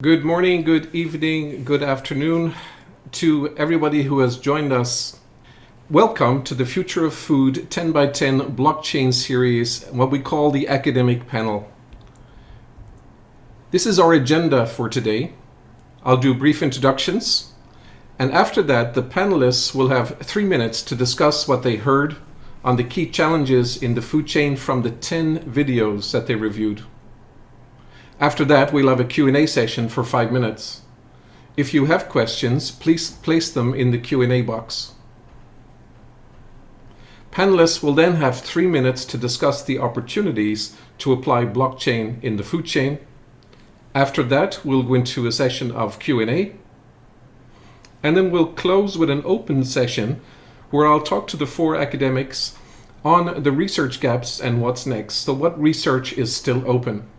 Good morning, good evening, good afternoon to everybody who has joined us. Welcome to the Future of Food 10 by 10 blockchain series, what we call the academic panel. This is our agenda for today. I'll do brief introductions, and after that the panelists will have 3 minutes to discuss what they heard on the key challenges in the food chain from the 10 videos that they reviewed. After that, we'll have a Q&A session for 5 minutes. If you have questions, please place them in the Q&A box. Panelists will then have 3 minutes to discuss the opportunities to apply blockchain in the food chain. After that, we'll go into a session of Q&A. And then we'll close with an open session where I'll talk to the 4 academics on the research gaps and what's next. So what research is still open?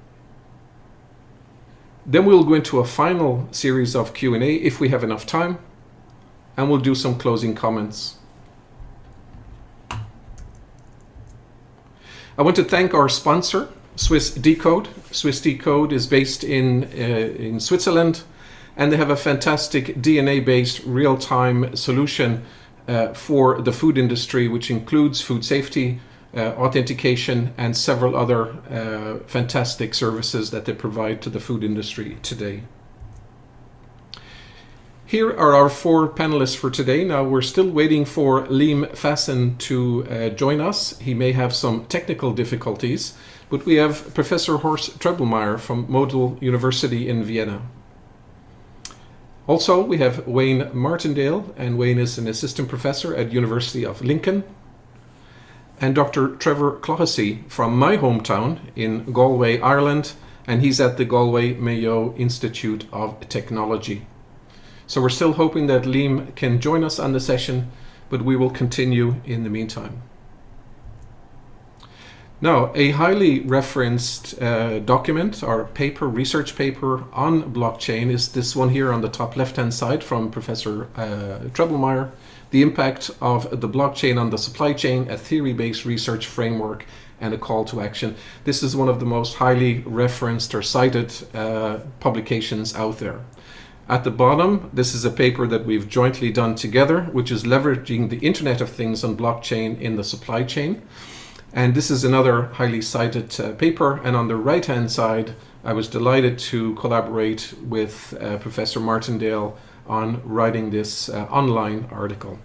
Then we'll go into a final series of Q&A if we have enough time, and we'll do some closing comments. I want to thank our sponsor, Swiss Decode. Swiss Decode is based in Switzerland, and they have a fantastic DNA-based real-time solution for the food industry, which includes food safety, authentication, and several other fantastic services that they provide to the food industry today. Here are our 4 panelists for today. Now we're still waiting for Liam Fassen to join us. He may have some technical difficulties, but we have Professor Horst Trebelmeier from Model University in Vienna. Also, we have Wayne Martindale, and Wayne is an assistant professor at University of Lincoln. And Dr. Trevor Clohessy from my hometown in Galway, Ireland, and he's at the Galway Mayo Institute of Technology. So we're still hoping that Liam can join us on the session, but we will continue in the meantime. Now, a highly referenced document, our paper, research paper on blockchain, is this one here on the top left-hand side from Professor Trebelmeier, The Impact of the Blockchain on the Supply Chain, a Theory-Based Research Framework and a Call to Action. This is one of the most highly referenced or cited publications out there. At the bottom, this is a paper that we've jointly done together, which is leveraging the Internet of Things on blockchain in the supply chain. And this is another highly cited paper. And on the right-hand side, I was delighted to collaborate with Professor Martindale on writing this online article.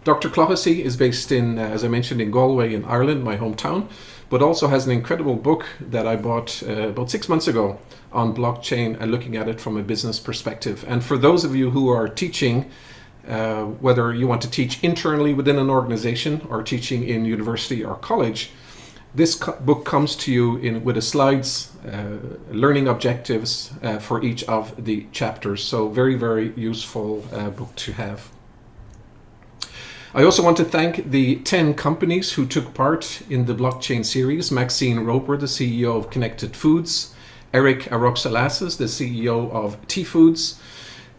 Dr. Clohessy is based in, as I mentioned, in Galway in Ireland, my hometown, but also has an incredible book that I bought about 6 months ago on blockchain and looking at it from a business perspective. And for those of you who are teaching, whether you want to teach internally within an organization or teaching in university or college, this book comes to you with the slides, learning objectives for each of the chapters. So very, very useful book to have. I also want to thank the 10 companies who took part in the blockchain series. Maxine Roper, the CEO of Connected Foods. Eric Aroxalassis, the CEO of T-Foods.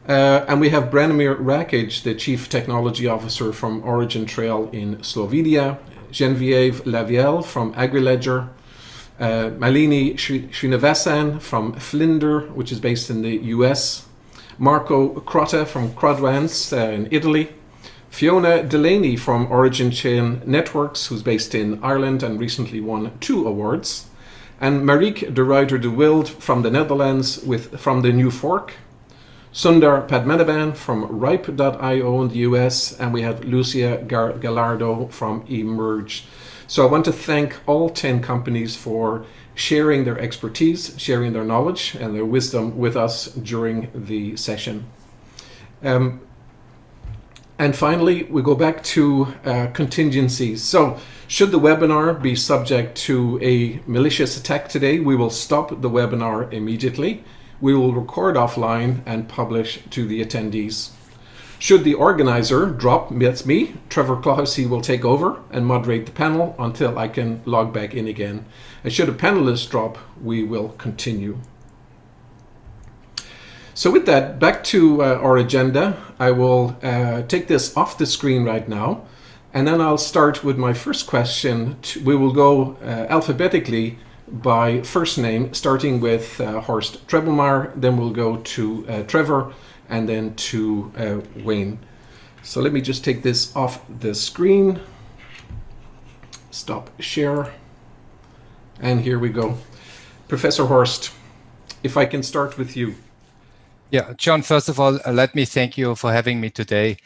And we have Branimir Rakic, the Chief Technology Officer from Origin Trail in Slovenia. Genevieve Lavielle from AgriLedger, Malini Srinivasan from Flinder, which is based in the US, Marco Crotta from Crodvance in Italy, Fiona Delaney from Origin Chain Networks, who's based in Ireland and recently won 2 awards, and Marieke de Ruyter de Wild from the Netherlands from the New Fork, Sundar Padmanabhan from Ripe.io in the US, and we have Lucia Gallardo from Emerge. So I want to thank all 10 companies for sharing their expertise, sharing their knowledge and their wisdom with us during the session. And finally, we go back to contingencies. So should the webinar be subject to a malicious attack today, we will stop the webinar immediately. We will record offline and publish to the attendees. Should the organizer drop, that's me, Trevor Clohessy will take over and moderate the panel until I can log back in again. And should a panelist drop, we will continue. So with that, back to our agenda. I will take this off the screen right now, and then I'll start with my first question. We will go alphabetically by first name, starting with Horst Trebelmar, then we'll go to Trevor, and then to Wayne. So let me just take this off the screen. Stop share. And here we go. Professor Horst, if I can start with you. Yeah, John, first of all, let me thank you for having me today.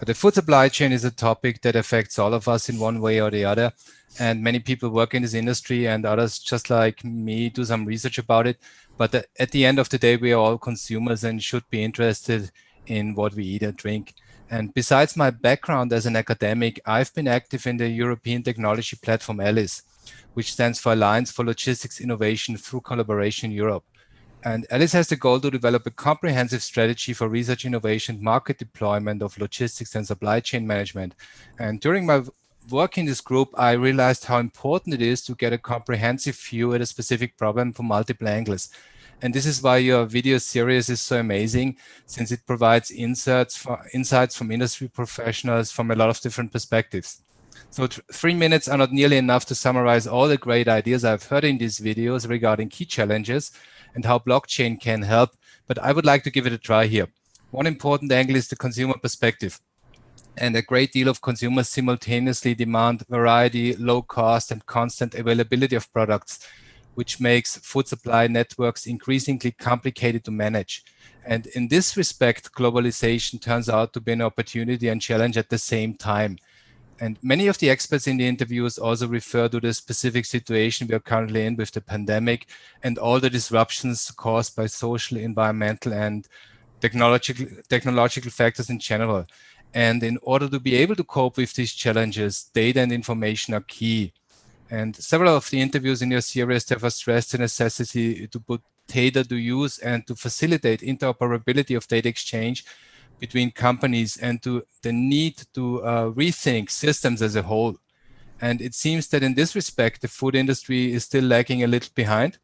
The food supply chain is a topic that affects all of us in one way or the other. And many people work in this industry, and others, just like me, do some research about it. But at the end of the day, we are all consumers and should be interested in what we eat and drink. And besides my background as an academic, I've been active in the European technology platform ALICE, which stands for Alliance for Logistics Innovation through Collaboration Europe. And ALICE has the goal to develop a comprehensive strategy for research, innovation, market deployment of logistics and supply chain management. And during my work in this group, I realized how important it is to get a comprehensive view at a specific problem from multiple angles. And this is why your video series is so amazing, since it provides insights from industry professionals from a lot of different perspectives. So 3 minutes are not nearly enough to summarize all the great ideas I've heard in these videos regarding key challenges and how blockchain can help, but I would like to give it a try here. One important angle is the consumer perspective. And a great deal of consumers simultaneously demand variety, low cost, and constant availability of products, which makes food supply networks increasingly complicated to manage. And in this respect, globalization turns out to be an opportunity and challenge at the same time. And many of the experts in the interviews also refer to the specific situation we are currently in with the pandemic and all the disruptions caused by social, environmental, and technological factors in general. And in order to be able to cope with these challenges, data and information are key. And several of the interviews in your series have stressed the necessity to put data to use and to facilitate interoperability of data exchange between companies and to the need to rethink systems as a whole. And it seems that in this respect, the food industry is still lagging a little behind.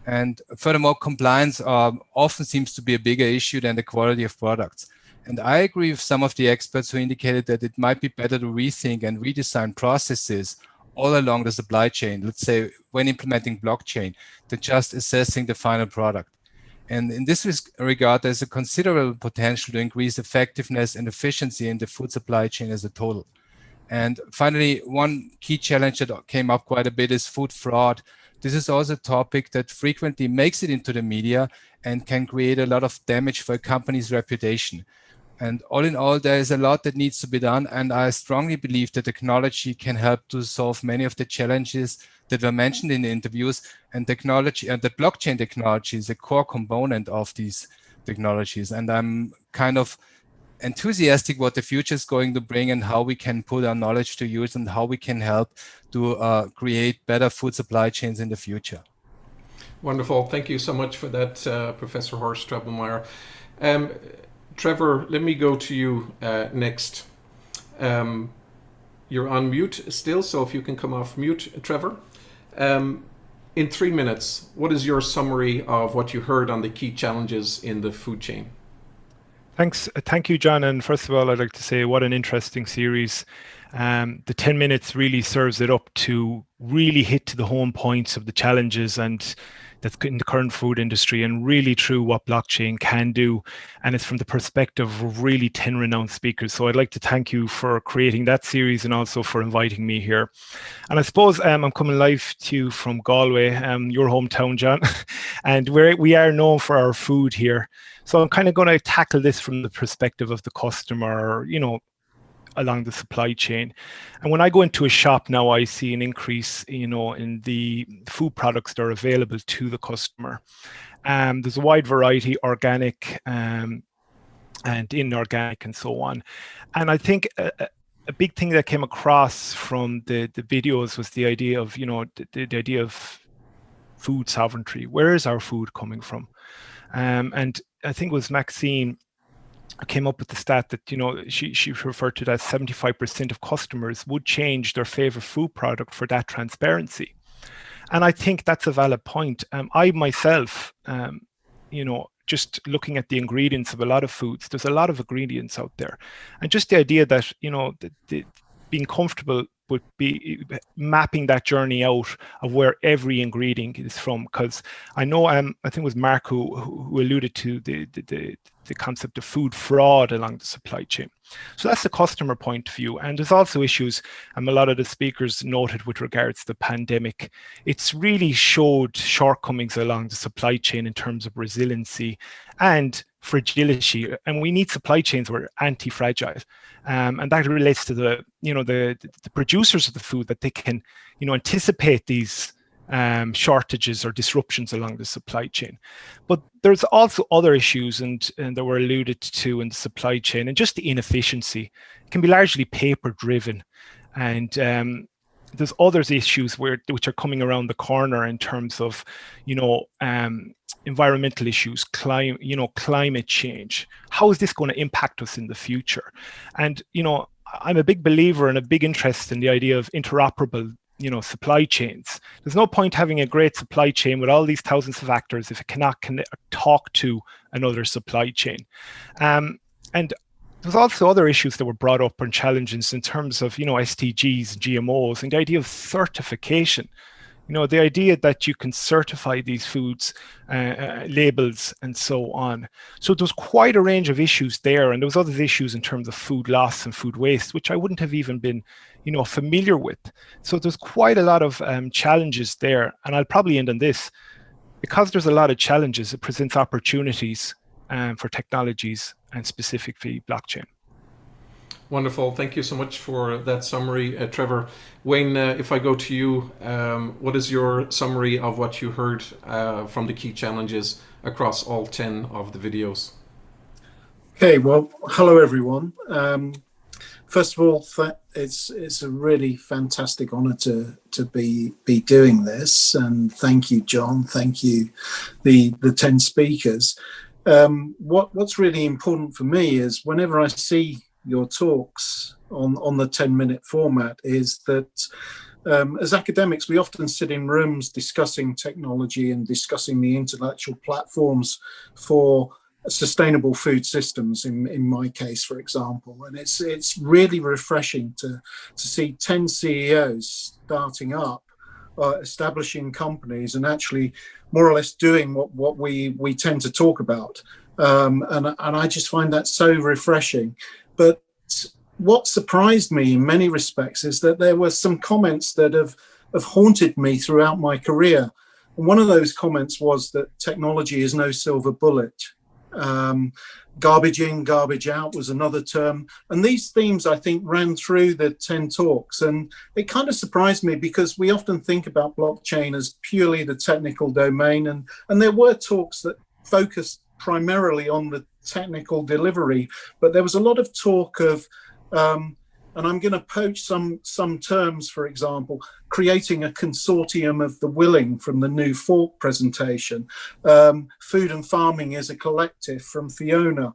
And furthermore, compliance often seems to be a bigger issue than the quality of products. And I agree with some of the experts who indicated that it might be better to rethink and redesign processes all along the supply chain, let's say when implementing blockchain, than just assessing the final product. And in this regard, there's a considerable potential to increase effectiveness and efficiency in the food supply chain as a total. And finally, one key challenge that came up quite a bit is food fraud. This is also a topic that frequently makes it into the media and can create a lot of damage for a company's reputation. And all in all, there is a lot that needs to be done. And I strongly believe that technology can help to solve many of the challenges that were mentioned in the interviews. And technology and the blockchain technology is a core component of these technologies. And I'm kind of enthusiastic what the future is going to bring and how we can put our knowledge to use and how we can help to create better food supply chains in the future. Wonderful. Thank you so much for that, Professor Horst Trebelmeier. Trevor, let me go to you next. You're on mute still, so if you can come off mute, Trevor. In 3 minutes, what is your summary of what you heard on the key challenges in the food chain? Thanks. Thank you, John. And first of all, I'd like to say what an interesting series. The 10 minutes really serves it up to really hit to the home points of the challenges and that's in the current food industry and really true what blockchain can do. And it's from the perspective of really 10 renowned speakers. So I'd like to thank you for creating that series and also for inviting me here. And I suppose I'm coming live to you from Galway, your hometown, John. And we are known for our food here. So I'm kind of going to tackle this from the perspective of the customer, along the supply chain. And when I go into a shop now, I see an increase, in the food products that are available to the customer. There's a wide variety, organic and inorganic and so on. And I think a big thing that came across from the videos was the idea of, the idea of food sovereignty. Where is our food coming from? And I think it was Maxine came up with the stat that, she referred to that 75% of customers would change their favorite food product for that transparency. And I think that's a valid point. I myself, just looking at the ingredients of a lot of foods, there's a lot of ingredients out there. And just the idea that, being comfortable be mapping that journey out of where every ingredient is from. Because I know, I think it was Mark who alluded to the concept of food fraud along the supply chain. So that's the customer point of view. And there's also issues, a lot of the speakers noted with regards to the pandemic. It's really showed shortcomings along the supply chain in terms of resiliency and fragility. And we need supply chains that are anti-fragile. And that relates to the producers of the food, that they can, anticipate these shortages or disruptions along the supply chain. But there's also other issues and that were alluded to in the supply chain, and just the inefficiency. It can be largely paper driven, and there's other issues which are coming around the corner in terms of environmental issues, climate change. How is this going to impact us in the future? And I'm a big believer and a big interest in the idea of interoperable supply chains. There's no point having a great supply chain with all these thousands of actors if it cannot talk to another supply chain. And there's also other issues that were brought up and challenges in terms of SDGs, GMOs, and the idea of certification. The idea that you can certify these foods, labels, and so on. So there's quite a range of issues there, and there was other issues in terms of food loss and food waste, which I wouldn't have even been, familiar with. So there's quite a lot of challenges there, and I'll probably end on this. Because there's a lot of challenges, it presents opportunities for technologies and specifically blockchain. Wonderful. Thank you so much for that summary, Trevor. Wayne, if I go to you, what is your summary of what you heard from the key challenges across all 10 of the videos? Okay, well, hello everyone. First of all, it's a really fantastic honor to be doing this, and thank you, John. Thank you, the 10 speakers. What's really important for me is whenever I see your talks on the 10-minute format is that as academics, we often sit in rooms discussing technology and discussing the intellectual platforms for sustainable food systems, in my case, for example. And it's really refreshing to see 10 CEOs starting up, establishing companies and actually more or less doing what we tend to talk about. And I just find that so refreshing. But what surprised me in many respects is that there were some comments that have haunted me throughout my career. And one of those comments was that technology is no silver bullet. Garbage in, garbage out was another term. And these themes, I think, ran through the 10 talks. And it kind of surprised me because we often think about blockchain as purely the technical domain. And there were talks that focused primarily on the technical delivery, but there was a lot of talk of, and I'm going to poach some terms, for example, creating a consortium of the willing from the New Fork presentation, food and farming as a collective from Fiona,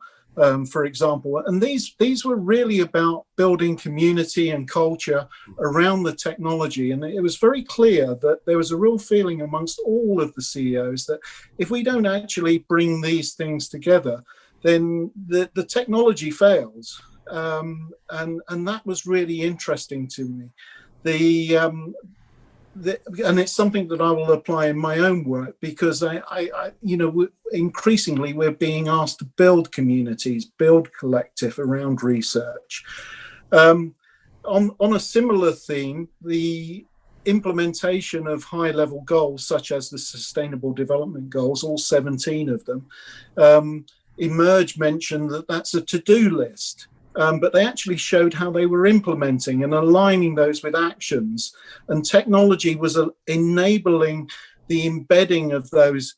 for example. And these were really about building community and culture around the technology. And it was very clear that there was a real feeling amongst all of the CEOs that if we don't actually bring these things together, then the technology fails. And that was really interesting to me. And it's something that I will apply in my own work because increasingly we're being asked to build communities, build collective around research. On a similar theme, the implementation of high-level goals, such as the Sustainable Development Goals, all 17 of them, Emerge mentioned that that's a to-do list. But they actually showed how they were implementing and aligning those with actions. And technology was enabling the embedding of those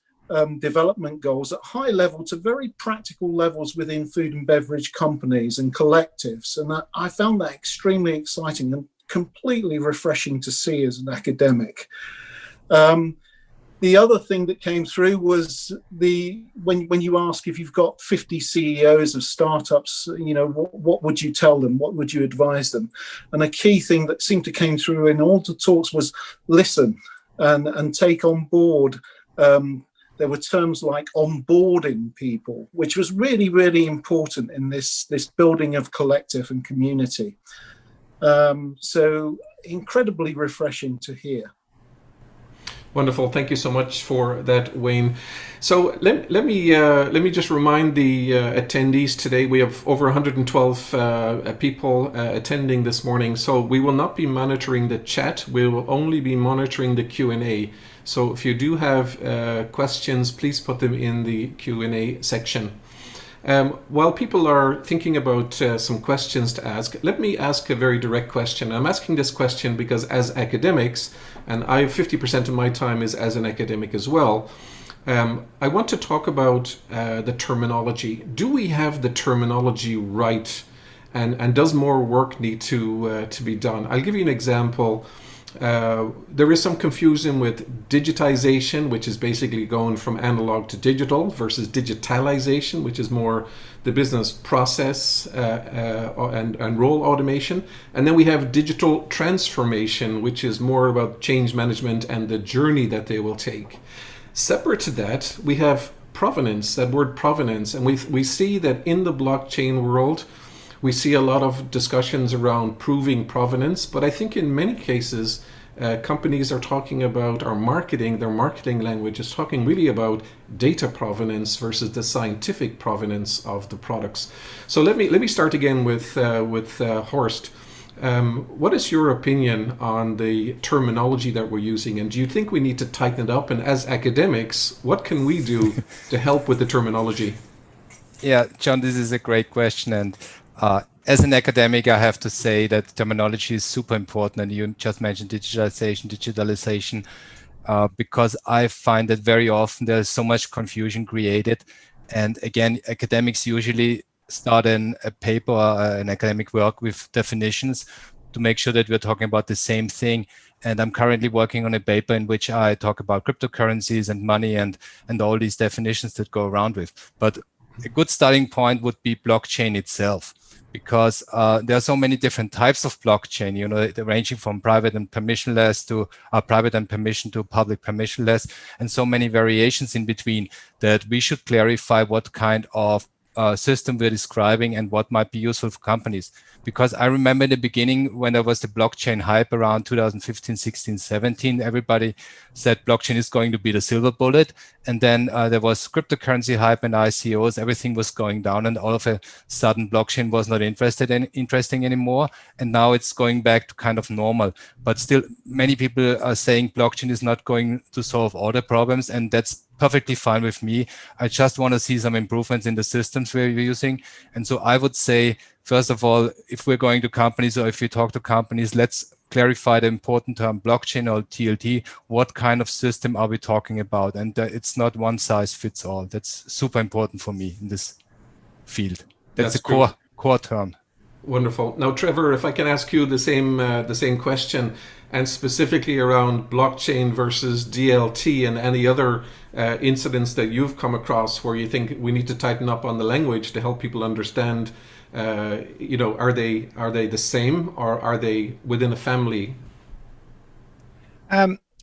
development goals at high level to very practical levels within food and beverage companies and collectives. And I found that extremely exciting and completely refreshing to see as an academic. The other thing that came through was when you ask if you've got 50 CEOs of startups, what would you tell them? What would you advise them? And a key thing that seemed to came through in all the talks was listen and take on board. There were terms like onboarding people, which was really, really important in this building of collective and community. So incredibly refreshing to hear. Wonderful. Thank you so much for that, Wayne. So let me just remind the attendees today. We have over 112 people attending this morning. So we will not be monitoring the chat. We will only be monitoring the Q&A. So if you do have questions, please put them in the Q&A section. While people are thinking about some questions to ask, let me ask a very direct question. I'm asking this question because as academics, and 50% of my time is as an academic as well, I want to talk about the terminology. Do we have the terminology right? And does more work need to be done? I'll give you an example. There is some confusion with digitization, which is basically going from analog to digital, versus digitalization, which is more the business process and role automation. And then we have digital transformation, which is more about change management and the journey that they will take. Separate to that, we have provenance, that word provenance. And we see that in the blockchain world, we see a lot of discussions around proving provenance, but I think in many cases, companies are talking about their marketing language is talking really about data provenance versus the scientific provenance of the products. So let me start again with Horst. What is your opinion on the terminology that we're using, and do you think we need to tighten it up? And as academics, what can we do to help with the terminology? Yeah, John, this is a great question, and as an academic, I have to say that terminology is super important, and you just mentioned digitalization, because I find that very often there's so much confusion created. And again, academics usually start in a paper or an academic work with definitions to make sure that we're talking about the same thing. And I'm currently working on a paper in which I talk about cryptocurrencies and money and all these definitions that go around with. But a good starting point would be blockchain itself, because there are so many different types of blockchain, you know, ranging from private and permissionless to private and permission to public permissionless, and so many variations in between, that we should clarify what kind of system we're describing and what might be useful for companies. Because I remember in the beginning, when there was the blockchain hype around 2015, 16, 17, everybody said blockchain is going to be the silver bullet. And then there was cryptocurrency hype and ICOs, everything was going down, and all of a sudden blockchain was not interesting anymore. And now it's going back to kind of normal. But still, many people are saying blockchain is not going to solve all the problems, and that's perfectly fine with me. I just want to see some improvements in the systems we're using. And so I would say, first of all, if we're going to companies or if we talk to companies, let's clarify the important term blockchain or TLT. What kind of system are we talking about? And it's not one size fits all. That's super important for me in this field. That's a core term. Wonderful. Now, Trevor, if I can ask you the same question, and specifically around blockchain versus DLT and any other incidents that you've come across where you think we need to tighten up on the language to help people understand, are they the same, or are they within a family?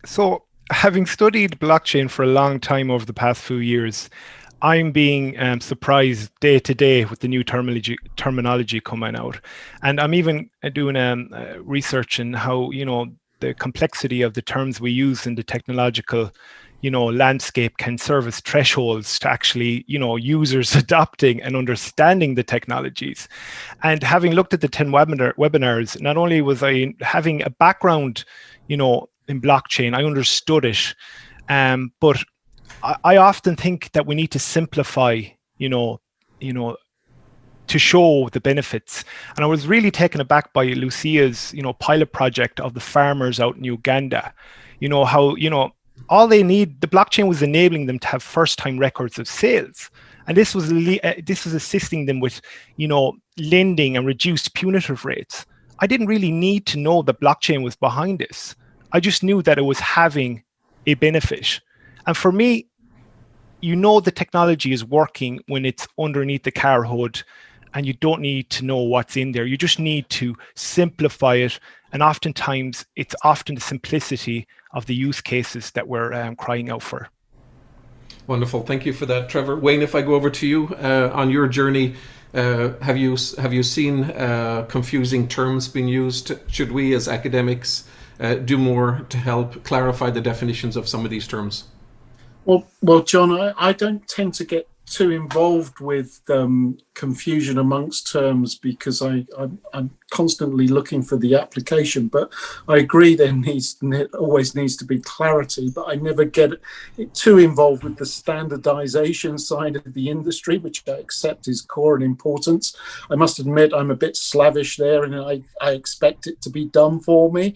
So having studied blockchain for a long time over the past few years, I'm being surprised day to day with the new terminology coming out. And I'm even doing research in how, the complexity of the terms we use in the technological, landscape can serve as thresholds to actually, users adopting and understanding the technologies. And having looked at the 10 webinars, not only was I having a background, in blockchain, I understood it, but I often think that we need to simplify, to show the benefits. And I was really taken aback by Lucia's, pilot project of the farmers out in Uganda. How, all they need, the blockchain was enabling them to have first-time records of sales. And this was assisting them with, lending and reduced punitive rates. I didn't really need to know the blockchain was behind this. I just knew that it was having a benefit. And for me, the technology is working when it's underneath the car hood, and you don't need to know what's in there. You just need to simplify it. And oftentimes, it's often the simplicity of the use cases that we're crying out for. Wonderful. Thank you for that, Trevor. Wayne, if I go over to you on your journey, Have you seen confusing terms being used? Should we as academics do more to help clarify the definitions of some of these terms? Well, John, I don't tend to get too involved with confusion amongst terms because I'm constantly looking for the application. But I agree there always needs to be clarity, but I never get too involved with the standardization side of the industry, which I accept is core and important. I must admit I'm a bit slavish there, and I expect it to be done for me.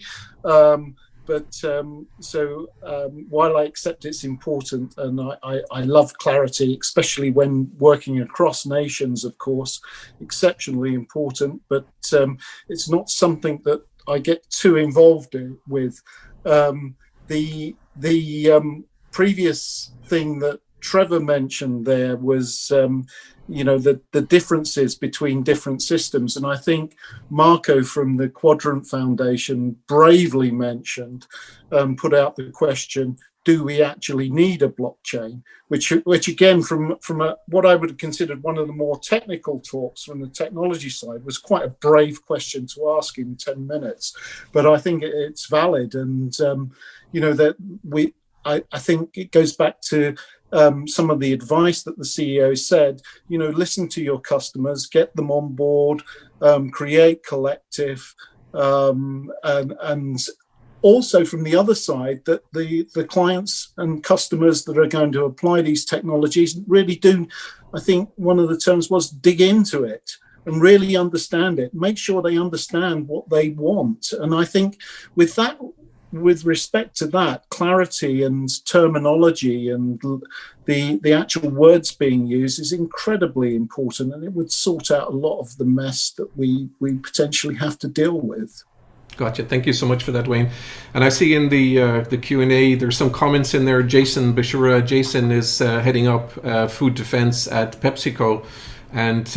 While I accept it's important and I love clarity, especially when working across nations, of course, exceptionally important, but it's not something that I get too involved with. The previous thing that Trevor mentioned there was the differences between different systems, and I think Marco from the Quadrant Foundation bravely mentioned, put out the question, do we actually need a blockchain? Which again, from what I would have considered one of the more technical talks from the technology side, was quite a brave question to ask in 10 minutes. But I think it's valid, and I think it goes back to some of the advice that the CEO said, listen to your customers, get them on board, create collective, and also from the other side, that the clients and customers that are going to apply these technologies really do, I think one of the terms was dig into it and really understand it, make sure they understand what they want. And I think with respect to that, clarity and terminology and the actual words being used is incredibly important, and it would sort out a lot of the mess that we potentially have to deal with. Gotcha. Thank you so much for that, Wayne. And I see in the Q&A, there's some comments in there. Jason Bashura. Jason is heading up food defense at PepsiCo. And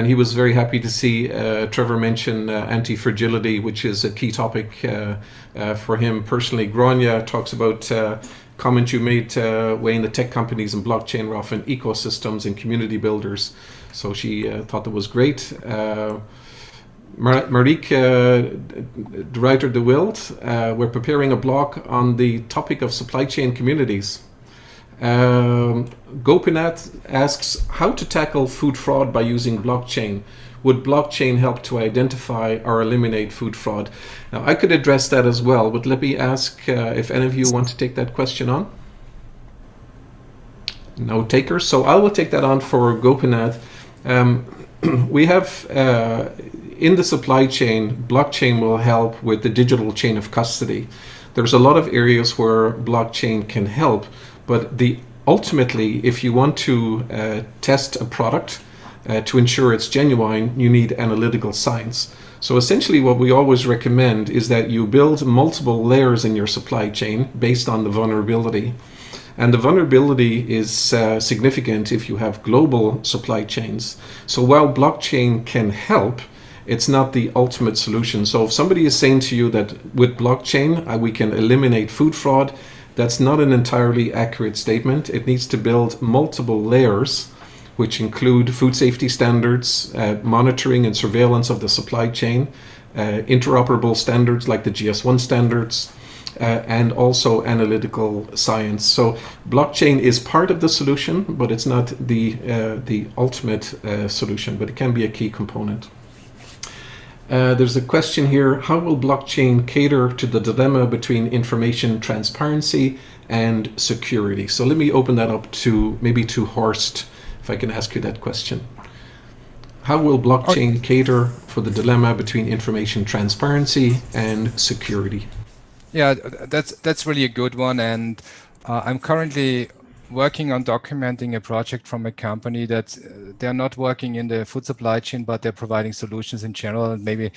he was very happy to see Trevor mention anti-fragility, which is a key topic for him personally. Grania talks about comment you made, Wayne, the tech companies and blockchain are often ecosystems and community builders. So she thought that was great. Marieke de Ruiter de Wild, we're preparing a blog on the topic of supply chain communities. Gopinath asks how to tackle food fraud by using blockchain. Would blockchain help to identify or eliminate food fraud? Now, I could address that as well, but let me ask if any of you want to take that question on. No takers. So I will take that on for Gopinath. We have in the supply chain, blockchain will help with the digital chain of custody. There's a lot of areas where blockchain can help. But ultimately, if you want to test a product to ensure it's genuine, you need analytical science. So essentially what we always recommend is that you build multiple layers in your supply chain based on the vulnerability. And the vulnerability is significant if you have global supply chains. So while blockchain can help, it's not the ultimate solution. So if somebody is saying to you that with blockchain, we can eliminate food fraud, that's not an entirely accurate statement. It needs to build multiple layers, which include food safety standards, monitoring and surveillance of the supply chain, interoperable standards like the GS1 standards, and also analytical science. So blockchain is part of the solution, but it's not the ultimate solution, but it can be a key component. There's a question here, how will blockchain cater to the dilemma between information transparency and security? So let me open that up to Horst, if I can ask you that question. How will blockchain cater for the dilemma between information transparency and security? Yeah, that's really a good one. And I'm currently working on documenting a project from a company that they're not working in the food supply chain, but they're providing solutions in general. And maybe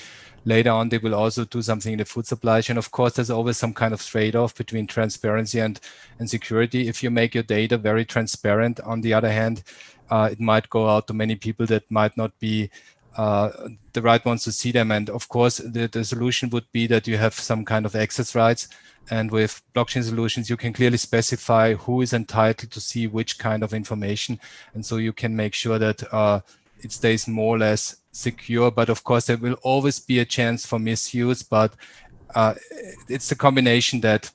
later on, they will also do something in the food supply chain. Of course, there's always some kind of trade-off between transparency and security. If you make your data very transparent, on the other hand, it might go out to many people that might not be the right ones to see them. And of course, the solution would be that you have some kind of access rights. And with blockchain solutions, you can clearly specify who is entitled to see which kind of information. And so you can make sure that it stays more or less secure. But of course, there will always be a chance for misuse, but it's a combination that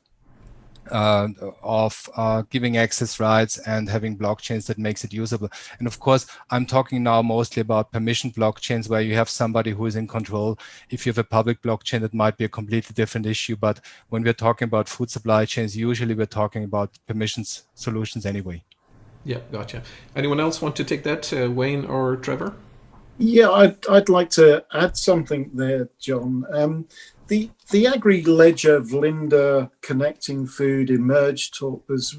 of giving access rights and having blockchains that makes it usable. And of course, I'm talking now mostly about permission blockchains where you have somebody who is in control. If you have a public blockchain, that might be a completely different issue. But when we're talking about food supply chains, usually we're talking about permissions solutions anyway. Yeah, gotcha. Anyone else want to take that, Wayne or Trevor? Yeah, I'd like to add something there, John. The Agri-Ledger of Linda Connecting Food Emerge talk was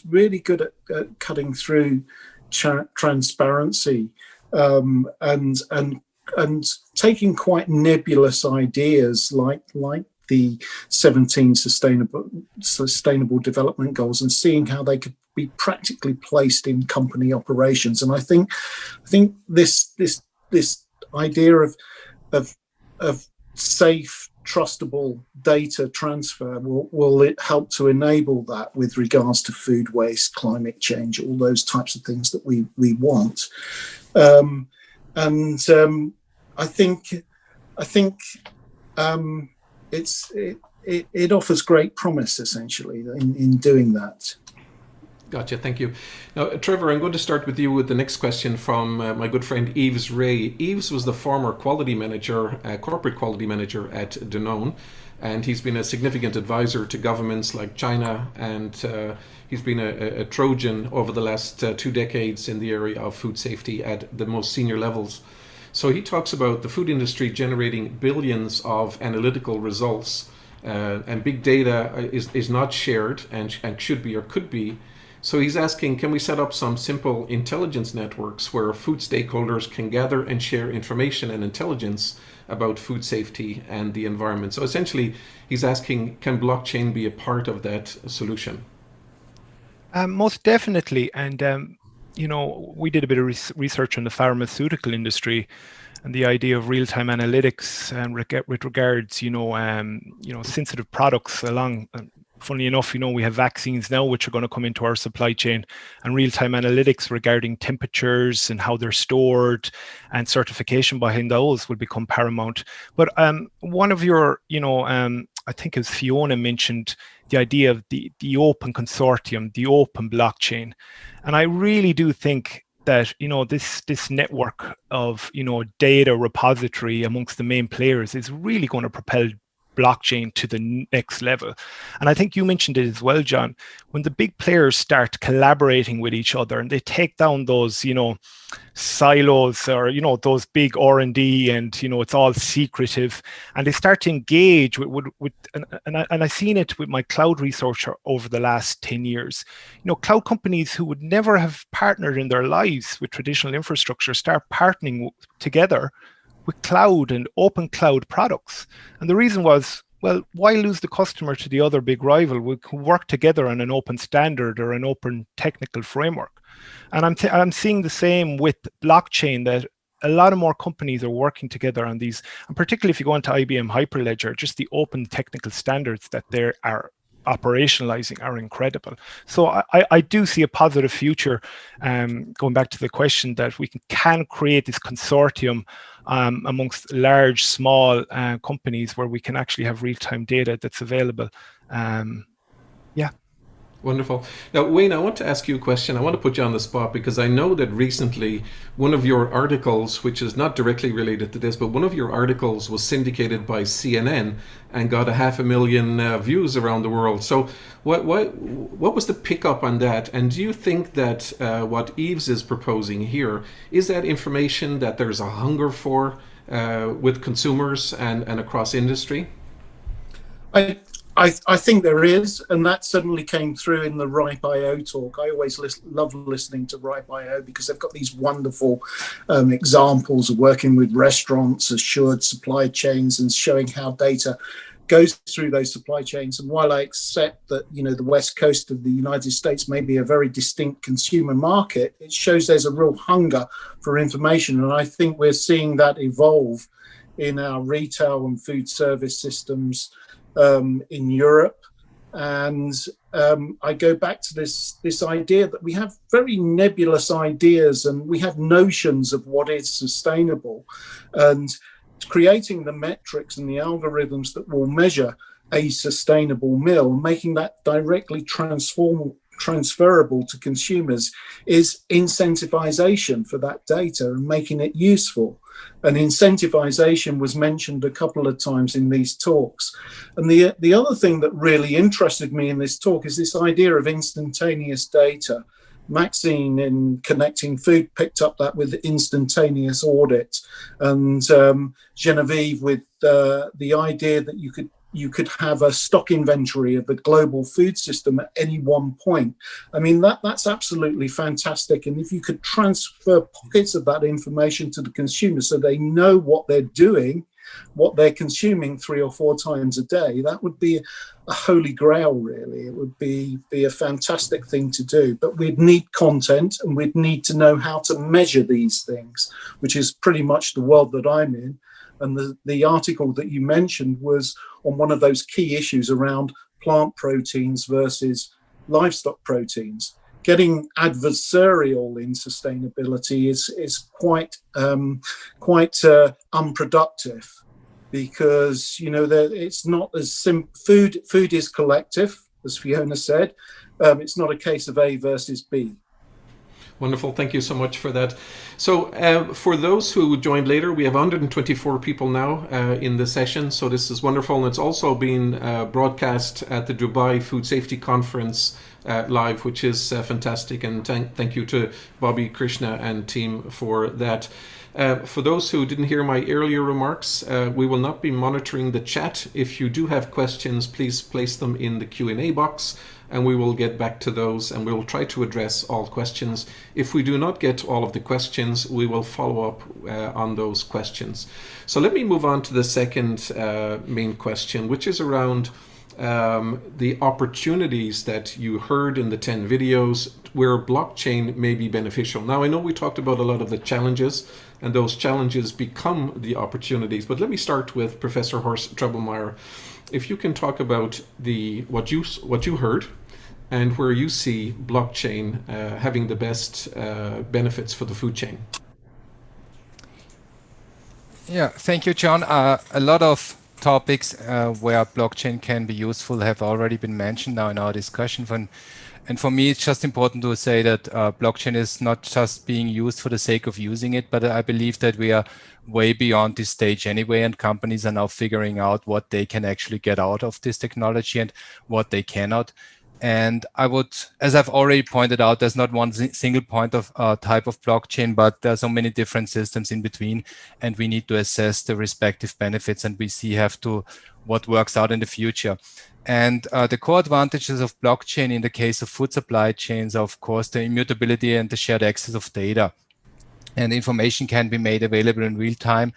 really good at cutting through transparency and taking quite nebulous ideas like the 17 sustainable development goals and seeing how they could be practically placed in company operations. And I think this idea of safe, trustable data transfer will help to enable that with regards to food waste, climate change, all those types of things that we want. I think it offers great promise essentially in doing that. Gotcha, thank you. Now, Trevor, I'm going to start with you with the next question from my good friend Yves Ray. Yves was the former quality manager, corporate quality manager at Danone, and he's been a significant advisor to governments like China, and he's been a Trojan over the last 2 decades in the area of food safety at the most senior levels. So he talks about the food industry generating billions of analytical results, and big data is not shared and should be or could be. So he's asking, can we set up some simple intelligence networks where food stakeholders can gather and share information and intelligence about food safety and the environment? So essentially, he's asking, can blockchain be a part of that solution? Most definitely. And, we did a bit of research on the pharmaceutical industry and the idea of real-time analytics with regards, sensitive products along. Funnily enough, we have vaccines now which are going to come into our supply chain, and real-time analytics regarding temperatures and how they're stored and certification behind those will become paramount. But one of your, I think it was Fiona mentioned the idea of the open consortium, the open blockchain. And I really do think that, this network of, data repository amongst the main players is really going to propel blockchain to the next level. And I think you mentioned it as well, John, when the big players start collaborating with each other and they take down those, silos or, those big R&D and, it's all secretive, and they start to engage with and I've seen it with my cloud researcher over the last 10 years. Cloud companies who would never have partnered in their lives with traditional infrastructure start partnering together with cloud and open cloud products. And the reason was, well, why lose the customer to the other big rival? We can work together on an open standard or an open technical framework. And I'm seeing the same with blockchain, that a lot of more companies are working together on these. And particularly if you go into IBM Hyperledger, just the open technical standards that they are operationalizing are incredible. So I do see a positive future, going back to the question, that we can create this consortium amongst large, small companies where we can actually have real-time data that's available. Yeah. Wonderful. Now, Wayne, I want to ask you a question. I want to put you on the spot because I know that recently one of your articles, which is not directly related to this, but one of your articles was syndicated by CNN and got 500,000 views around the world. So what was the pickup on that? And do you think that what Yves is proposing here, is that information that there's a hunger for with consumers and across industry? I think there is, and that suddenly came through in the Ripe.io talk. I always love listening to Ripe.io because they've got these wonderful examples of working with restaurants, assured supply chains, and showing how data goes through those supply chains. And while I accept that, the West Coast of the United States may be a very distinct consumer market, it shows there's a real hunger for information. And I think we're seeing that evolve in our retail and food service systems in Europe, And I go back to this idea that we have very nebulous ideas and we have notions of what is sustainable, and creating the metrics and the algorithms that will measure a sustainable meal, making that directly transferable to consumers, is incentivization for that data and making it useful. And incentivization was mentioned a couple of times in these talks. And the other thing that really interested me in this talk is this idea of instantaneous data. Maxine, in Connecting Food, picked up that with instantaneous audit, and Genevieve with the idea that you could have a stock inventory of the global food system at any one point. I mean, that's absolutely fantastic. And if you could transfer pockets of that information to the consumer so they know what they're doing, what they're consuming 3 or 4 times a day, that would be a holy grail, really. It would be a fantastic thing to do. But we'd need content, and we'd need to know how to measure these things, which is pretty much the world that I'm in. And the article that you mentioned was on one of those key issues around plant proteins versus livestock proteins. Getting adversarial in sustainability is quite unproductive, because it's not as simple. Food is collective, as Fiona said. It's not a case of A versus B. Wonderful. Thank you so much for that. So for those who joined later, we have 124 people now in the session. So this is wonderful. And it's also been broadcast at the Dubai Food Safety Conference live, which is fantastic. And thank you to Bobby, Krishna and team for that. For those who didn't hear my earlier remarks, we will not be monitoring the chat. If you do have questions, please place them in the Q&A box, and we will get back to those, and we will try to address all questions. If we do not get all of the questions, we will follow up on those questions. So let me move on to the second main question, which is around the opportunities that you heard in the 10 videos where blockchain may be beneficial. Now, I know we talked about a lot of the challenges, and those challenges become the opportunities. But let me start with Professor Horst Trebelmeyer. If you can talk about what you heard and where you see blockchain having the best benefits for the food chain. Yeah, thank you, John. A lot of topics where blockchain can be useful have already been mentioned now in our discussion. And for me, it's just important to say that blockchain is not just being used for the sake of using it, but I believe that we are way beyond this stage anyway, and companies are now figuring out what they can actually get out of this technology and what they cannot. And I would, as I've already pointed out, there's not one single point of type of blockchain, but there are so many different systems in between, and we need to assess the respective benefits, and we see what works out in the future. And the core advantages of blockchain in the case of food supply chains are, of course, the immutability and the shared access of data. And information can be made available in real time.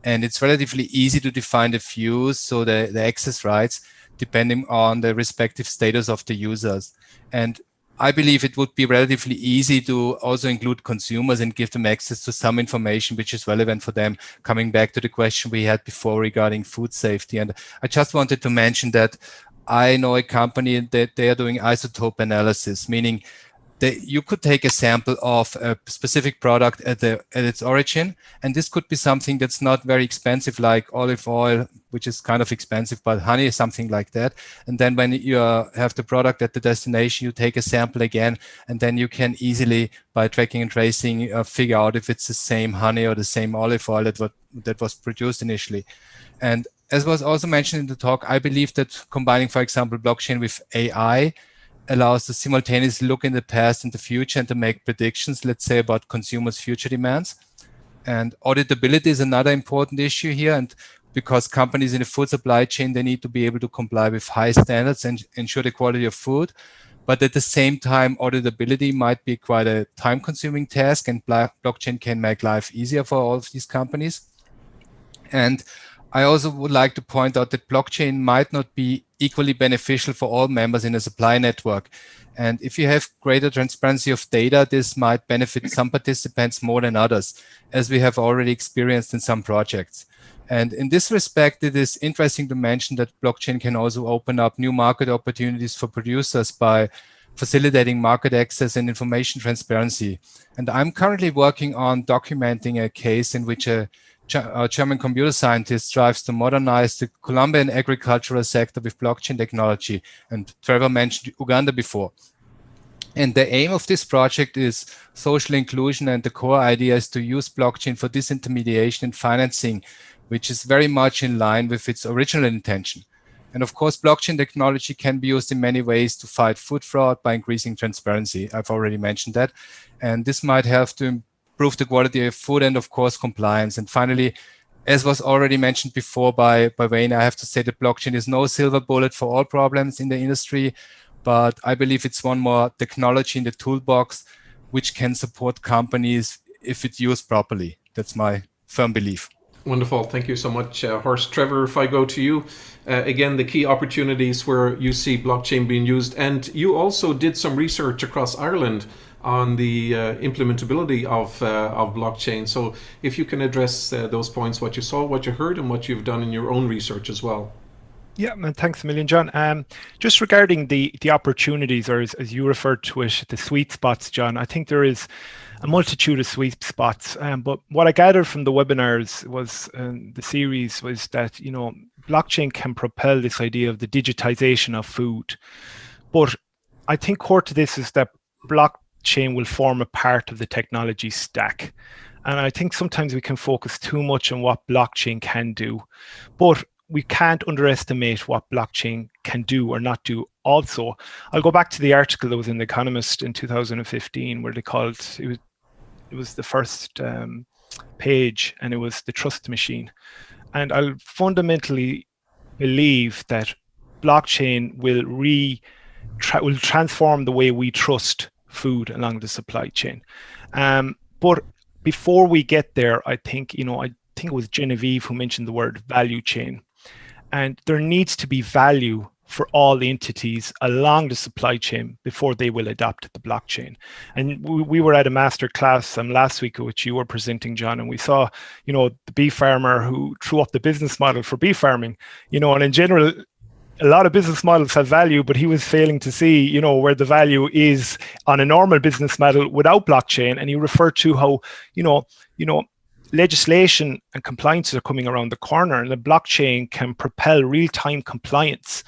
And it's relatively easy to define the views, so the access rights, depending on the respective status of the users. And I believe it would be relatively easy to also include consumers and give them access to some information which is relevant for them, coming back to the question we had before regarding food safety. And I just wanted to mention that I know a company that they are doing isotope analysis, meaning that you could take a sample of a specific product at its origin, and this could be something that's not very expensive, like olive oil, which is kind of expensive, but honey is something like that. And then when you have the product at the destination, you take a sample again, and then you can easily, by tracking and tracing, figure out if it's the same honey or the same olive oil that was produced initially. And as was also mentioned in the talk, I believe that combining, for example, blockchain with AI allows to simultaneously look in the past and the future and to make predictions, let's say, about consumers' future demands. And auditability is another important issue here. And because companies in the food supply chain, they need to be able to comply with high standards and ensure the quality of food. But at the same time, auditability might be quite a time-consuming task, and blockchain can make life easier for all of these companies. And I also would like to point out that blockchain might not be equally beneficial for all members in a supply network. And if you have greater transparency of data, this might benefit some participants more than others, as we have already experienced in some projects. And in this respect, it is interesting to mention that blockchain can also open up new market opportunities for producers by facilitating market access and information transparency. And I'm currently working on documenting a case in which a German computer scientist strives to modernize the Colombian agricultural sector with blockchain technology. And Trevor mentioned Uganda before. And the aim of this project is social inclusion, and the core idea is to use blockchain for disintermediation and financing, which is very much in line with its original intention. And of course, blockchain technology can be used in many ways to fight food fraud by increasing transparency. I've already mentioned that. And this might help to improve the quality of food and, of course, compliance. And finally, as was already mentioned before by Wayne, I have to say that blockchain is no silver bullet for all problems in the industry, but I believe it's one more technology in the toolbox which can support companies if it's used properly. That's my firm belief. Wonderful. Thank you so much, Horst. Trevor, if I go to you, again, the key opportunities where you see blockchain being used, and you also did some research across Ireland on the implementability of blockchain. So if you can address those points, what you saw, what you heard, and what you've done in your own research as well. Yeah, man, thanks a million, John. Just regarding the opportunities, or as you referred to it, the sweet spots, John, I think there is a multitude of sweet spots. But what I gathered from the webinars was the series was that, you know, blockchain can propel this idea of the digitization of food. But I think core to this is that blockchain will form a part of the technology stack. And I think sometimes we can focus too much on what blockchain can do. But we can't underestimate what blockchain can do or not do. Also, I'll go back to the article that was in The Economist in 2015, where they called it was the first page, and it was the trust machine. And I fundamentally believe that blockchain will transform the way we trust food along the supply chain. But before we get there, I think it was Genevieve who mentioned the word value chain. And there needs to be value for all the entities along the supply chain before they will adopt the blockchain. And we were at a master class last week, which you were presenting, John, and we saw, the beef farmer who threw up the business model for beef farming, and in general, a lot of business models have value, but he was failing to see, where the value is on a normal business model without blockchain. And he referred to how, legislation and compliance are coming around the corner, and the blockchain can propel real-time compliance.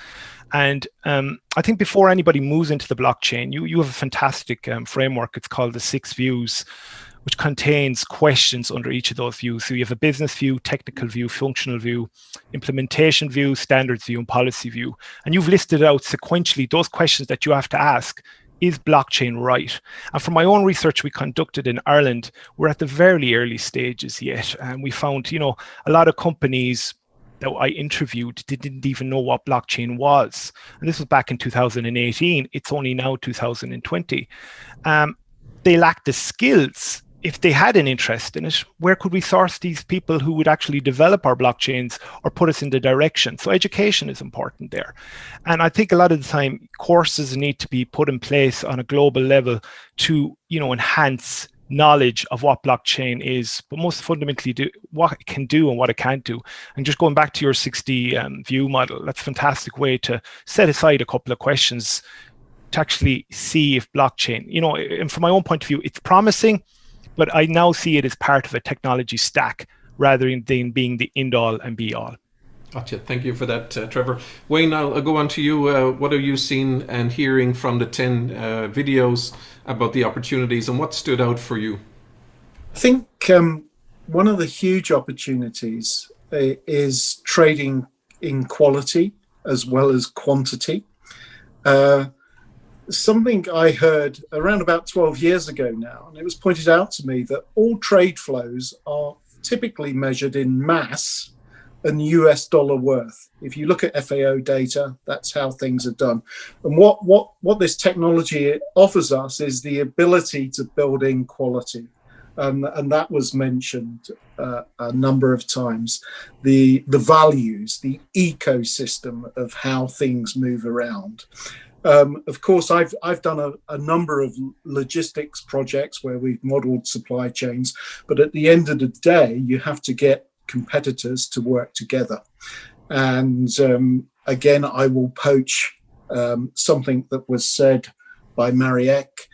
And I think before anybody moves into the blockchain, you have a fantastic framework. It's called the 6 views, which contains questions under each of those views. So you have a business view, technical view, functional view, implementation view, standards view, and policy view. And you've listed out sequentially those questions that you have to ask. Is blockchain right? And from my own research we conducted in Ireland, we're at the very early stages yet. And we found, a lot of companies that I interviewed didn't even know what blockchain was. And this was back in 2018. It's only now 2020. They lacked the skills. If they had an interest in it, where could we source these people who would actually develop our blockchains or put us in the direction? So education is important there. And I think a lot of the time courses need to be put in place on a global level to, enhance knowledge of what blockchain is, but most fundamentally what it can do and what it can't do. And just going back to your 6D view model, that's a fantastic way to set aside a couple of questions to actually see if blockchain, and from my own point of view, it's promising, but I now see it as part of a technology stack rather than being the end-all and be-all. Gotcha. Thank you for that, Trevor. Wayne, I'll go on to you. What are you seeing and hearing from the 10 videos about the opportunities, and what stood out for you? I think one of the huge opportunities is trading in quality as well as quantity. Something I heard around about 12 years ago now, and it was pointed out to me that all trade flows are typically measured in mass and US dollar worth. If you look at FAO data, that's how things are done. And what this technology offers us is the ability to build in quality. and that was mentioned a number of times. The values, the ecosystem of how things move around. Of course, I've done a number of logistics projects where we've modeled supply chains, but at the end of the day, you have to get competitors to work together. And again, I will poach something that was said by Marieke,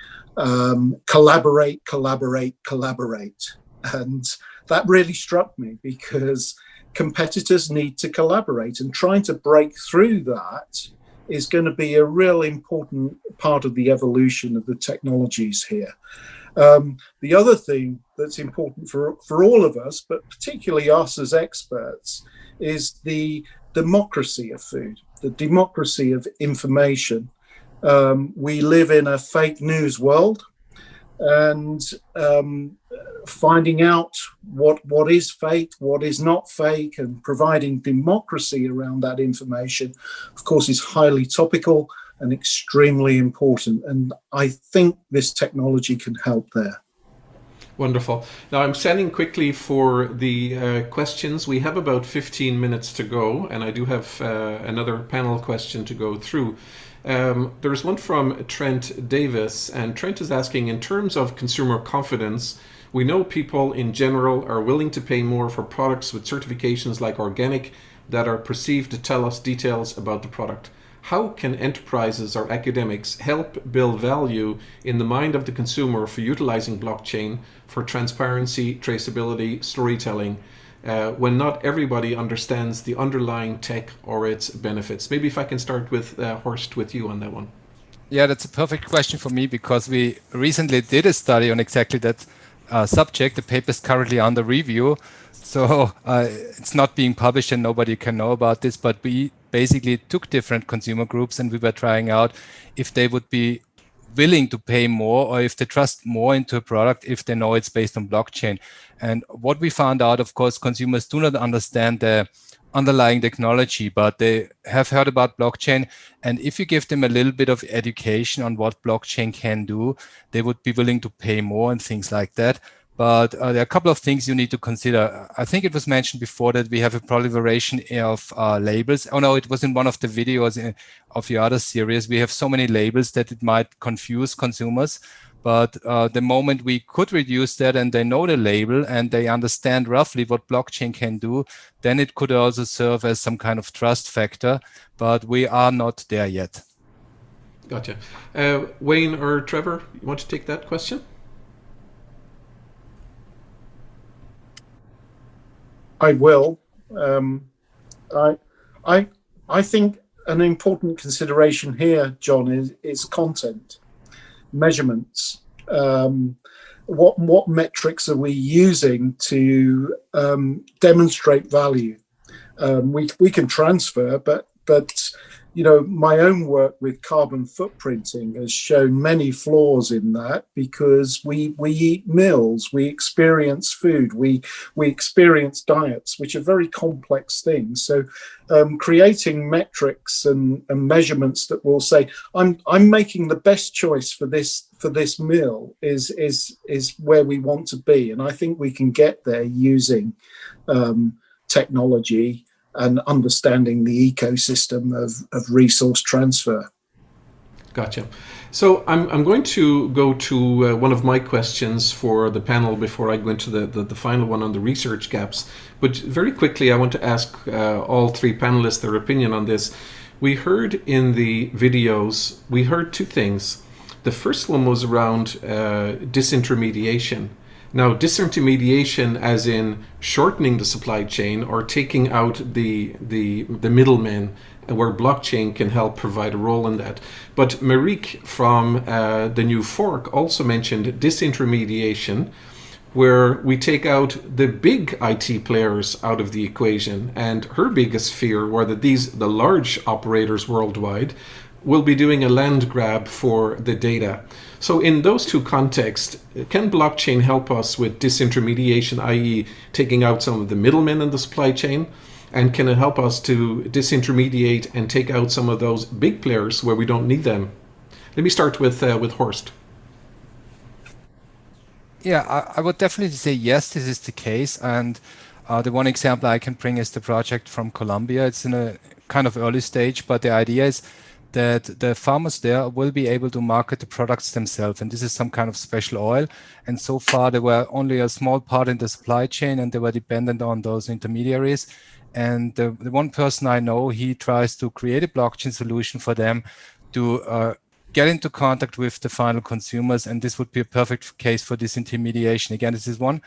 collaborate, collaborate, collaborate. And that really struck me, because competitors need to collaborate, and trying to break through that is going to be a real important part of the evolution of the technologies here. The other thing that's important for all of us, but particularly us as experts, is the democracy of food, the democracy of information. We live in a fake news world, and finding out what is fake, what is not fake, and providing democracy around that information, of course, is highly topical and extremely important. And I think this technology can help there. Wonderful. Now I'm sending quickly for the questions. We have about 15 minutes to go, and I do have another panel question to go through. There's one from Trent Davis, and Trent is asking, in terms of consumer confidence, we know people in general are willing to pay more for products with certifications like organic that are perceived to tell us details about the product. How can enterprises or academics help build value in the mind of the consumer for utilizing blockchain for transparency, traceability, storytelling, when not everybody understands the underlying tech or its benefits? Maybe if I can start with Horst, with you on that one. Yeah, that's a perfect question for me, because we recently did a study on exactly that subject. The paper is currently under review, so it's not being published and nobody can know about this, but we basically took different consumer groups and we were trying out if they would be willing to pay more, or if they trust more into a product if they know it's based on blockchain. And what we found out, of course, consumers do not understand the underlying technology, but they have heard about blockchain. And if you give them a little bit of education on what blockchain can do, they would be willing to pay more and things like that. But there are a couple of things you need to consider. I think it was mentioned before that we have a proliferation of labels. Oh no, it was in one of the videos of your other series. We have so many labels that it might confuse consumers. But the moment we could reduce that and they know the label and they understand roughly what blockchain can do, then it could also serve as some kind of trust factor. But we are not there yet. Gotcha. Wayne or Trevor, you want to take that question? I will. I think an important consideration here, John, is content, measurements. What metrics are we using to demonstrate value? We can transfer, but you know, my own work with carbon footprinting has shown many flaws in that, because we eat meals, we experience food, we experience diets, which are very complex things. So creating metrics and measurements that will say, I'm making the best choice for this meal is where we want to be. And I think we can get there using technology and understanding the ecosystem of resource transfer. Gotcha. So I'm going to go to one of my questions for the panel before I go into the final one on the research gaps. But very quickly, I want to ask all three panelists their opinion on this. We heard in the videos, we heard two things. The first one was around disintermediation. Now, disintermediation as in shortening the supply chain or taking out the middlemen, where blockchain can help provide a role in that. But Marieke from the New Fork also mentioned disintermediation, where we take out the big IT players out of the equation. And her biggest fear were that the large operators worldwide will be doing a land grab for the data. So in those two contexts, can blockchain help us with disintermediation, i.e. taking out some of the middlemen in the supply chain? And can it help us to disintermediate and take out some of those big players where we don't need them? Let me start with Horst. Yeah, I would definitely say yes, this is the case. And the one example I can bring is the project from Colombia. It's in a kind of early stage, but the idea is that the farmers there will be able to market the products themselves. And this is some kind of special oil. And so far, there were only a small part in the supply chain, and they were dependent on those intermediaries. And the one person I know, he tries to create a blockchain solution for them to get into contact with the final consumers, and this would be a perfect case for disintermediation. Again, this is one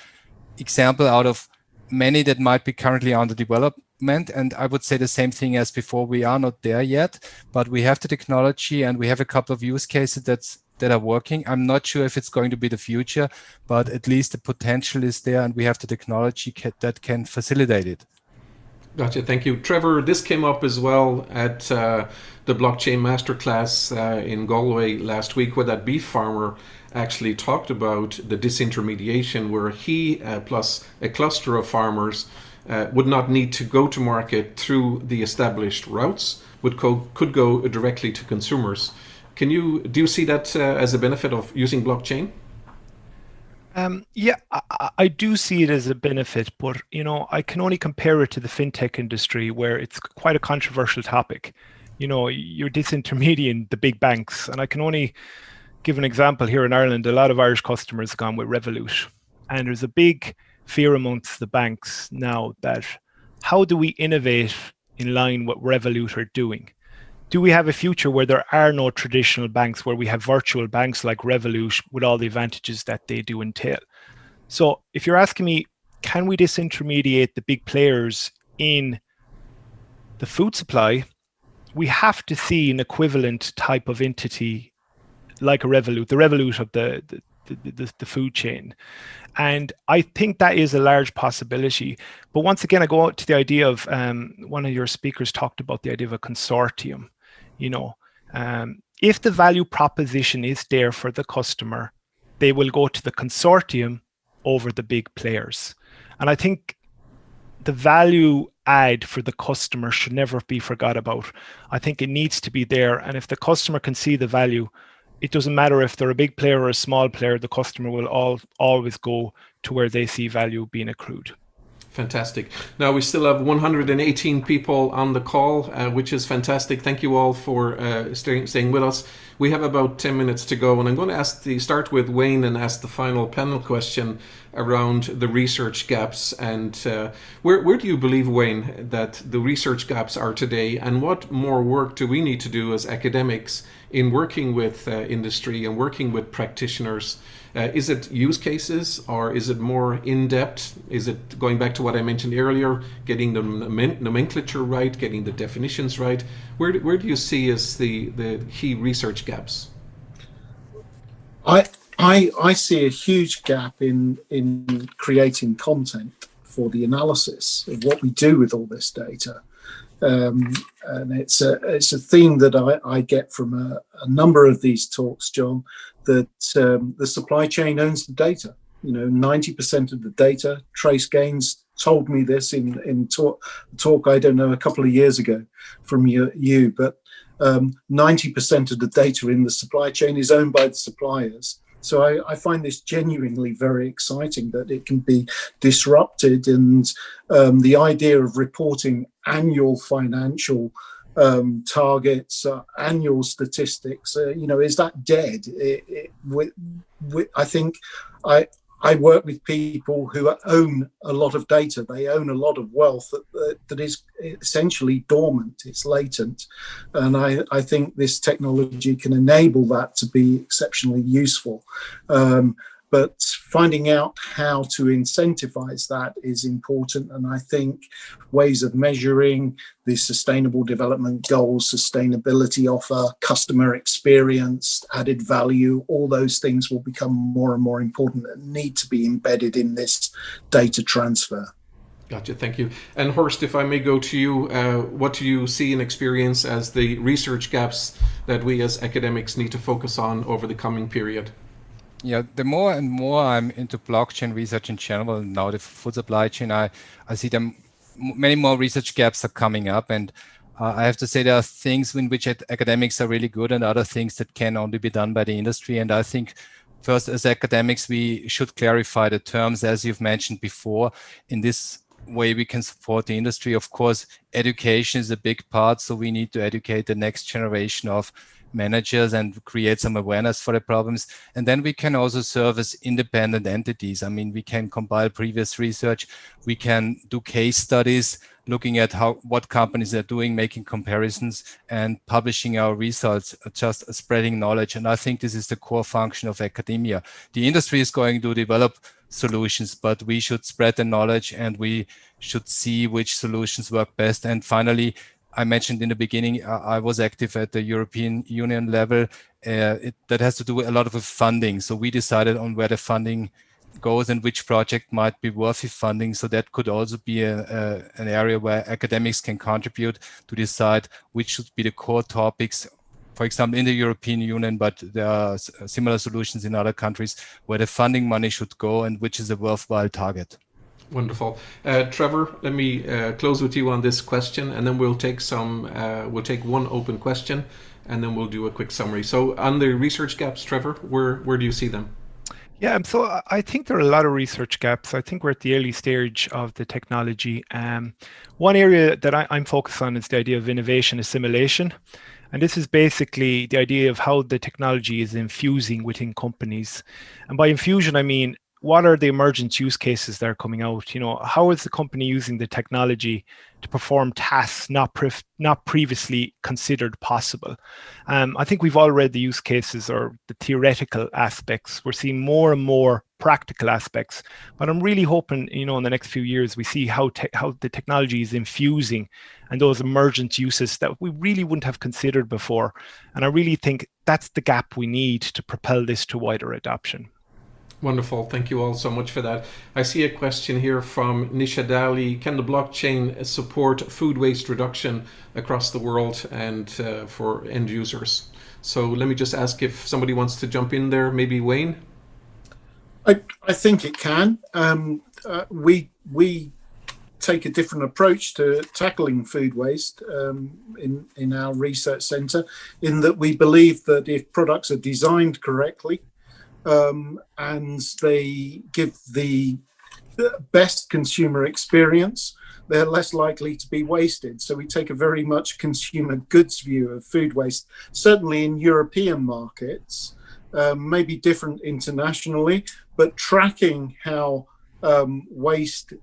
example out of many that might be currently under development, and I would say the same thing as before. We are not there yet, but we have the technology and we have a couple of use cases that are working. I'm not sure if it's going to be the future, but at least the potential is there, and we have the technology that can facilitate it. Gotcha, thank you. Trevor, this came up as well at the blockchain masterclass in Galway last week, where that beef farmer actually talked about the disintermediation, where he plus a cluster of farmers would not need to go to market through the established routes, could go directly to consumers. Do you see that as a benefit of using blockchain? Yeah, I do see it as a benefit, but I can only compare it to the fintech industry, where it's quite a controversial topic. You're disintermediating the big banks, and I can only give an example here in Ireland. A lot of Irish customers have gone with Revolut, and there's a big fear amongst the banks now that how do we innovate in line with what Revolut are doing? Do we have a future where there are no traditional banks, where we have virtual banks like Revolut with all the advantages that they do entail? So if you're asking me, can we disintermediate the big players in the food supply? We have to see an equivalent type of entity like a Revolut, the Revolut of the food chain. And I think that is a large possibility. But once again, I go out to the idea of one of your speakers talked about the idea of a consortium. If the value proposition is there for the customer, they will go to the consortium over the big players. And I think the value add for the customer should never be forgot about. I think it needs to be there. And if the customer can see the value, it doesn't matter if they're a big player or a small player, the customer will always go to where they see value being accrued. Fantastic. Now we still have 118 people on the call, which is fantastic. Thank you all for staying with us. We have about 10 minutes to go, and I'm going to start with Wayne and ask the final panel question around the research gaps. And where do you believe, Wayne, that the research gaps are today, and what more work do we need to do as academics in working with industry and working with practitioners? Is it use cases, or is it more in-depth? Is it going back to what I mentioned earlier, getting the nomenclature right, getting the definitions right? Where do you see as the key research gaps? I see a huge gap in creating content for the analysis of what we do with all this data. And it's a theme that I get from a number of these talks, John, that the supply chain owns the data. 90% of the data. Trace Gaines told me this in talk, I don't know, a couple of years ago from you, but 90% of the data in the supply chain is owned by the suppliers. So I find this genuinely very exciting, that it can be disrupted, and the idea of reporting annual financial targets, annual statistics, is that dead? I think I work with people who own a lot of data. They own a lot of wealth that is essentially dormant. It's latent. And I think this technology can enable that to be exceptionally useful. But finding out how to incentivize that is important. And I think ways of measuring the sustainable development goals, sustainability offer, customer experience, added value, all those things will become more and more important and need to be embedded in this data transfer. Gotcha, thank you. And Horst, if I may go to you, what do you see and experience as the research gaps that we as academics need to focus on over the coming period? Yeah, the more and more I'm into blockchain research in general, now the food supply chain, I see many more research gaps are coming up. And I have to say there are things in which academics are really good, and other things that can only be done by the industry. And I think First, as academics, we should clarify the terms, as you've mentioned before. In this way, we can support the industry. Of course, education is a big part, so we need to educate the next generation of managers and create some awareness for the problems. And then we can also serve as independent entities. I mean, we can compile previous research, we can do case studies, looking at what companies are doing, making comparisons and publishing our results, just spreading knowledge. And I think this is the core function of academia. The industry is going to develop solutions, but we should spread the knowledge and we should see which solutions work best. And finally, I mentioned in the beginning, I was active at the European Union level. That has to do a lot with funding. So we decided on where the funding goes and which project might be worthy funding. So that could also be an area where academics can contribute to decide which should be the core topics, for example, in the European Union, but there are similar solutions in other countries where the funding money should go and which is a worthwhile target. Wonderful. Trevor, let me close with you on this question, and then we'll take one open question, and then we'll do a quick summary. So on the research gaps, Trevor, where do you see them? Yeah, so I think there are a lot of research gaps. I think we're at the early stage of the technology. One area that I'm focused on is the idea of innovation assimilation. And this is basically the idea of how the technology is infusing within companies. And by infusion, I mean, what are the emergent use cases that are coming out? You know, how is the company using the technology to perform tasks not previously considered possible? I think we've all read the use cases or the theoretical aspects. We're seeing more and more practical aspects, but I'm really hoping, you know, in the next few years, we see how the technology is infusing and those emergent uses that we really wouldn't have considered before. And I really think that's the gap we need to propel this to wider adoption. Wonderful. Thank you all so much for that. I see a question here from Nisha Dali. Can the blockchain support food waste reduction across the world and for end users? So let me just ask if somebody wants to jump in there, maybe Wayne? I think it can. We take a different approach to tackling food waste in our research centre, in that we believe that if products are designed correctly, and they give the best consumer experience, they're less likely to be wasted. So we take a very much consumer goods view of food waste, certainly in European markets, maybe different internationally, but tracking how waste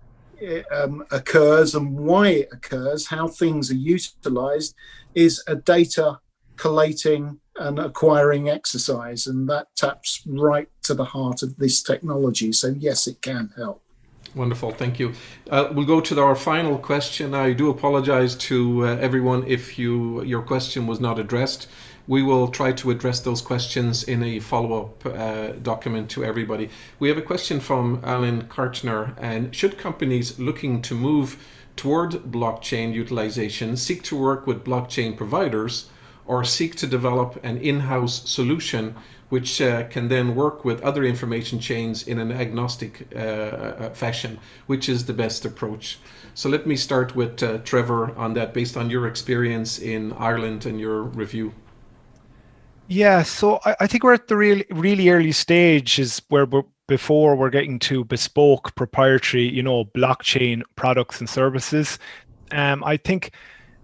occurs and why it occurs, how things are utilized, is a data collating and acquiring exercise, and that taps right to the heart of this technology. So yes, it can help. Wonderful, thank you. We'll go to our final question. I do apologize to everyone if your question was not addressed. We will try to address those questions in a follow-up document to everybody. We have a question from Alan Kartner. And should companies looking to move toward blockchain utilization seek to work with blockchain providers, or seek to develop an in-house solution which can then work with other information chains in an agnostic fashion? Which is the best approach? So let me start with Trevor on that, based on your experience in Ireland and your review. Yeah, so I think we're at the really early stages where before we're getting to bespoke proprietary, you know, blockchain products and services. I think,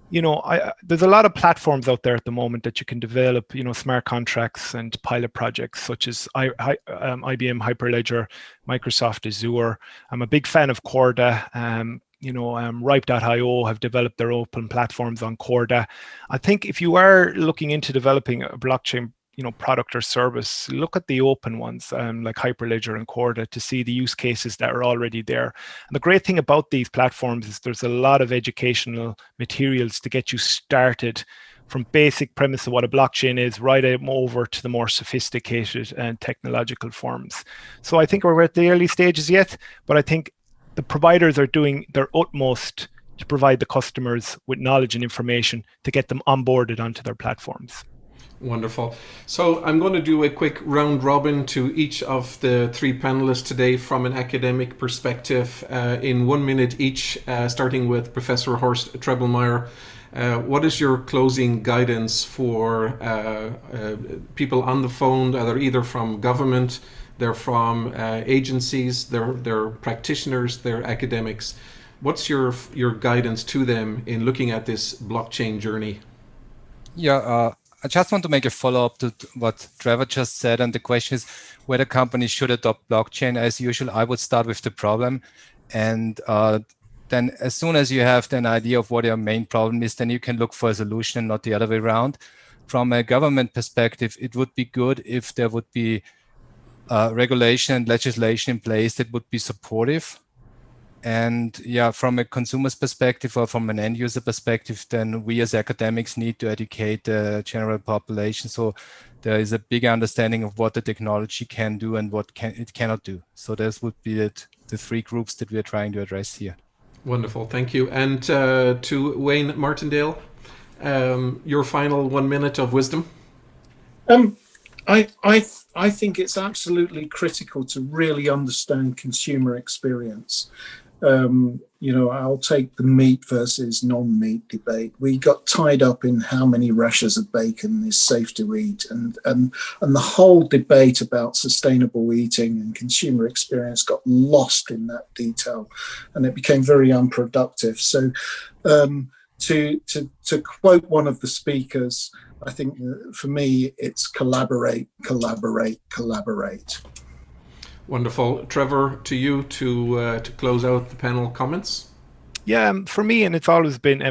you know, there's a lot of platforms out there at the moment that you can develop, you know, smart contracts and pilot projects such as IBM Hyperledger, Microsoft Azure. I'm a big fan of Corda. You know, Ripe.io have developed their open platforms on Corda. I think if you are looking into developing a blockchain, you know, product or service, look at the open ones like Hyperledger and Corda to see the use cases that are already there. And the great thing about these platforms is there's a lot of educational materials to get you started from basic premise of what a blockchain is right over to the more sophisticated and technological forms. So I think we're at the early stages yet, but I think the providers are doing their utmost to provide the customers with knowledge and information to get them onboarded onto their platforms. Wonderful. So I'm going to do a quick round robin to each of the three panelists today from an academic perspective in 1 minute each, starting with Professor Horst Trebelmeier. What is your closing guidance for people on the phone that are either from government, they're from agencies, they're practitioners, they're academics? What's your guidance to them in looking at this blockchain journey? Yeah, I just want to make a follow-up to what Trevor just said, and the question is whether companies should adopt blockchain. As usual, I would start with the problem, and then as soon as you have an idea of what your main problem is, then you can look for a solution and not the other way around. From a government perspective, it would be good if there would be regulation and legislation in place that would be supportive. And yeah, from a consumer's perspective or from an end user perspective, then we as academics need to educate the general population. So there is a big understanding of what the technology can do and what it cannot do. So those would be the three groups that we are trying to address here. Wonderful, thank you. And to Wayne Martindale, your final 1 minute of wisdom. I think it's absolutely critical to really understand consumer experience. I'll take the meat versus non-meat debate. We got tied up in how many rashers of bacon is safe to eat, and the whole debate about sustainable eating and consumer experience got lost in that detail, and it became very unproductive. So, to quote one of the speakers, I think for me it's collaborate, collaborate, collaborate. Wonderful. Trevor, to you to close out the panel comments. Yeah, for me, and it's always been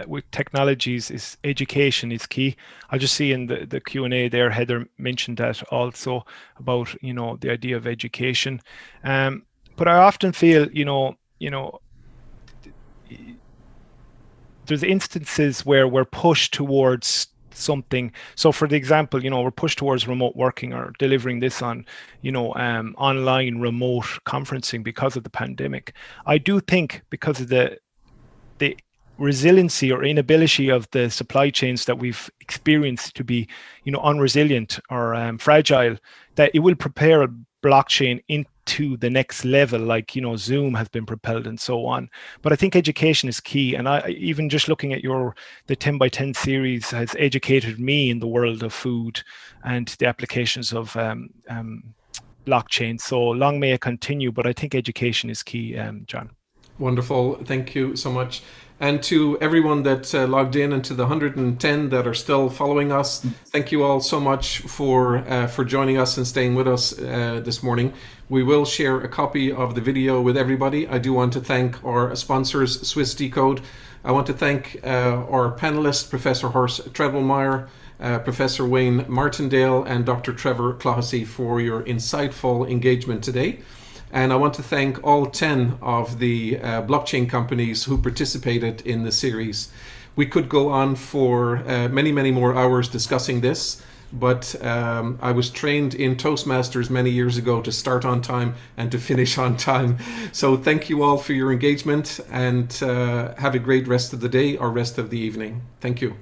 with technologies, is education is key. I just see in the Q&A there, Heather mentioned that also about the idea of education. But I often feel there's instances where we're pushed towards something. So for the example, we're pushed towards remote working or delivering this on, online remote conferencing because of the pandemic. I do think because of the resiliency or inability of the supply chains that we've experienced to be, unresilient or fragile, that it will prepare a blockchain into the next level, like Zoom has been propelled and so on. But I think education is key, and I even just looking at the 10 by 10 series has educated me in the world of food and the applications of blockchain. So long may it continue, but I think education is key, John. Wonderful, thank you so much. And to everyone that logged in, and to the 110 that are still following us, thank you all so much for joining us and staying with us this morning. We will share a copy of the video with everybody. I do want to thank our sponsors, Swiss Decode. I want to thank our panelists, Professor Horst Trebelmeyer, Professor Wayne Martindale, and Dr. Trevor Clohessy for your insightful engagement today. And I want to thank all 10 of the blockchain companies who participated in the series. We could go on for many, many more hours discussing this, but I was trained in Toastmasters many years ago to start on time and to finish on time. So thank you all for your engagement, and have a great rest of the day or rest of the evening. Thank you.